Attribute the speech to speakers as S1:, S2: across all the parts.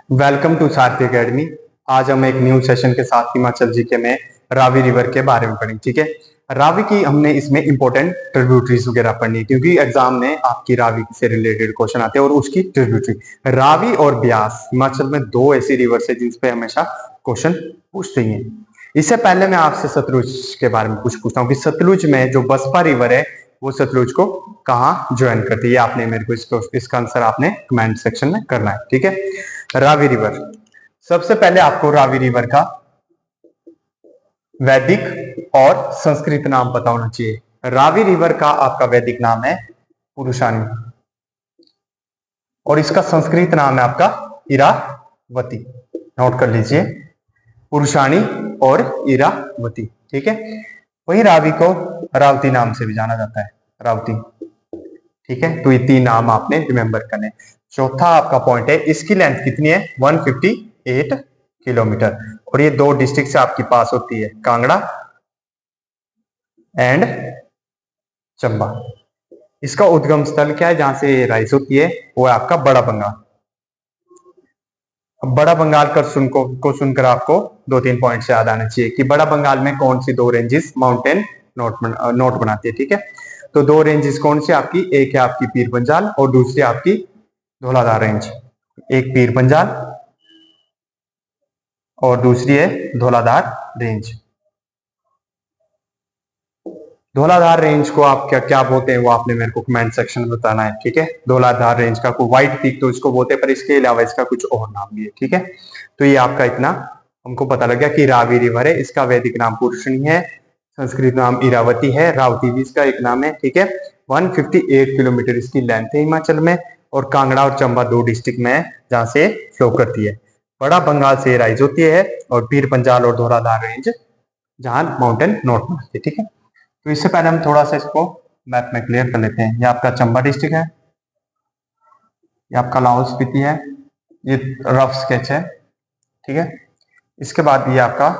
S1: Welcome to Sarathi academy. आज हम एक न्यू सेशन के साथ हिमाचल जीके में रावी रिवर के बारे में पढ़ेंगे। ठीक है, रावी की हमने इसमें इंपॉर्टेंट ट्रिब्यूटरीज वगैरह पढ़नी है, क्योंकि एग्जाम में आपकी रावी से रिलेटेड क्वेश्चन आते हैं और उसकी ट्रिब्यूटरी। रावी और ब्यास हिमाचल में दो ऐसी रिवर्स है जिन पे हमेशा क्वेश्चन पूछते ही हैं। इससे पहले मैं आपसे सतलुज के बारे में कुछ पूछता हूँ कि सतलुज में जो बसपा रिवर है वो सतलुज को कहाँ ज्वाइन करती है। आपने मेरे को इसका आंसर आपने कमेंट सेक्शन में करना है। ठीक है, रावी रिवर, सबसे पहले आपको रावी रिवर का वैदिक और संस्कृत नाम पता होना चाहिए। रावी रिवर का आपका वैदिक नाम है पुरुषानी और इसका संस्कृत नाम है आपका इरावती। नोट कर लीजिए, पुरुषानी और इरावती। ठीक है, वही रावी को रावती नाम से भी जाना जाता है, रावती। ठीक है, तो ये तीन नाम आपने रिमेंबर करने। चौथा आपका पॉइंट है, इसकी लेंथ कितनी है 158 किलोमीटर और ये दो डिस्ट्रिक्ट से आपकी पास होती है, कांगड़ा एंड चंबा। इसका उद्गम स्थल क्या है जहां से राइज होती है, वो है आपका बड़ा बंगाल। अब बड़ा बंगाल को सुनकर आपको दो तीन पॉइंट से याद आना चाहिए कि बड़ा बंगाल में कौन सी दो रेंजेस माउंटेन नोट बनाती है। ठीक है, तो दो रेंजेस कौन सी आपकी, एक है आपकी पीर पंजाल और दूसरी आपकी धौलाधार रेंज। एक पीर पंजाल और दूसरी है धौलाधार रेंज। धौलाधार रेंज को आप क्या क्या बोलते हैं वो आपने मेरे को कमेंट सेक्शन में बताना है। ठीक है, धौलाधार रेंज का कोई व्हाइट पीक तो इसको बोलते हैं, पर इसके अलावा इसका कुछ और नाम भी है। ठीक है, तो ये आपका इतना हमको पता लग गया कि रावी रिवर है, इसका वैदिक नाम पुरुषणी है, संस्कृत नाम इरावती है, रावती भी इसका एक नाम है। ठीक है, 158 किलोमीटर इसकी लेंथ है हिमाचल में और कांगड़ा और चंबा दो डिस्ट्रिक्ट में जहां से फ्लो करती है। बड़ा बंगाल से राइज होती है और पीर पंजाल और धौलाधार रेंज जहां माउंटेन नोट बनाती है। ठीक है, तो इससे पहले हम थोड़ा सा इसको मैप में क्लियर कर लेते हैं। ये आपका चंबा डिस्ट्रिक्ट है, ये आपका लाहौल स्पीति है, ये रफ स्केच है। ठीक है, इसके बाद ये आपका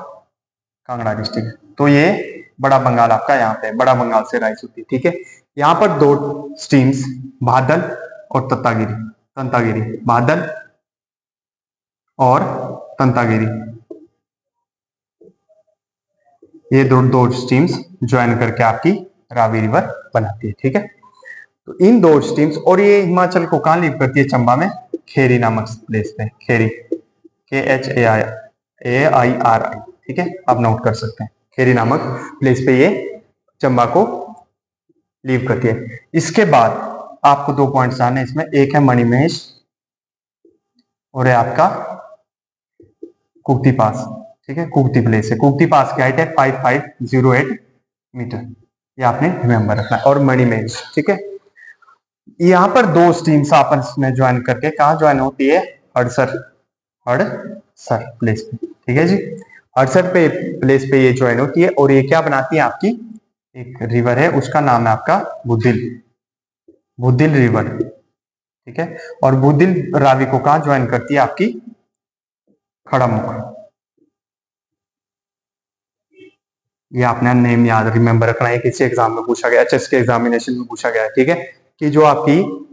S1: कांगड़ा डिस्ट्रिक्ट है। तो ये बड़ा बंगाल आपका यहाँ पे बड़ा बंगाल से राइज होती है। ठीक है, यहाँ पर दो स्ट्रीम्स बादल और तंतागिरी, बादल और तंतागिरी, ये दो स्ट्रीम्स ज्वाइन करके आपकी रावी रिवर बनाती है। ठीक है, तो इन दो स्ट्रीम्स और ये हिमाचल को कहां लीव करती है, चंबा में खेरी नामक प्लेस पे, खेरी KHAIRI। ठीक है, आप नोट कर सकते हैं, खेरी नामक प्लेस पे ये चंबा को लीव करती है। इसके बाद आपको दो पॉइंट्स आने इसमें, एक है मणिमहेश और है आपका कुक्ति पास। ठीक है, कुक्ति प्लेस है, कुक्ति पास की हाइट है 5508 मीटर, ये आपने रिमेंबर रखना है। और मणिमहेश, ठीक है, यहाँ पर दो स्ट्रीम्स आपस में ज्वाइन करके कहा ज्वाइन होती है, हड़सर प्लेस पे। ठीक है जी, हड़सर पे प्लेस पे ये ज्वाइन होती है और ये क्या बनाती है, आपकी एक रिवर है, उसका नाम है आपका बुद्धिल रिवर। ठीक है, और बुद्धिल रावी को कहा ज्वाइन करती है, आपकी खड़ामुख। ये आपने नेम याद रिमेंबर रखना है, किसी एग्जाम में पूछा गया, एचएस के एग्जामिनेशन में पूछा गया। ठीक है, कि जो आपकी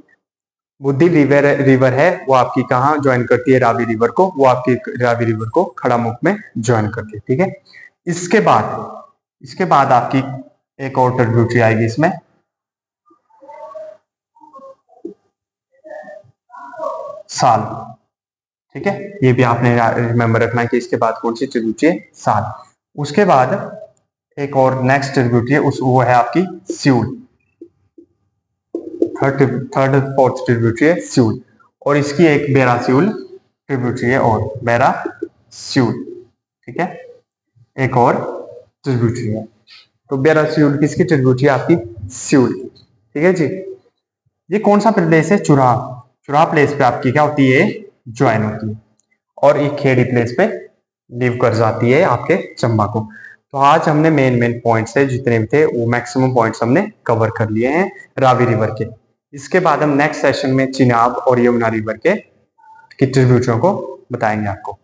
S1: बुद्धि रिवर है वो आपकी कहाँ ज्वाइन करती है रावी रिवर को, वो आपकी रावी रिवर को खड़ामुख में ज्वाइन करती है। ठीक है, इसके बाद आपकी एक और ट्रिब्यूटरी आएगी इसमें, साल। ठीक है, ये भी आपने रिमेंबर रखना है कि इसके बाद कौन सी ट्रिब्यूटरी है, साल। उसके बाद एक और नेक्स्ट ट्रिब्यूटरी है, वो है आपकी स्यूल। थर्ड फोर्थ ट्रिब्यूटरी है स्यूल, और इसकी एक बेरा स्यूल ट्रिब्यूटरी है, और बेरा स्यूल। ठीक है, एक और ट्रिब्यूटरी है, तो बेरा स्यूल किसकी ट्रिब्यूटरी है, आपकी स्यूल की। ठीक है जी, ये कौन सा प्लेस है, चुराह प्लेस पे आपकी क्या होती है, ज्वाइन होती है, और एक खेड़ी प्लेस पे लीव कर जाती है आपके चंबा को। तो आज हमने मेन पॉइंट्स है जितने भी थे वो मैक्सिमम पॉइंट्स हमने कवर कर लिए हैं रावी रिवर के। इसके बाद हम नेक्स्ट सेशन में चिनाब और यमुना रिवर के ट्रिब्यूटरियों को बताएंगे आपको।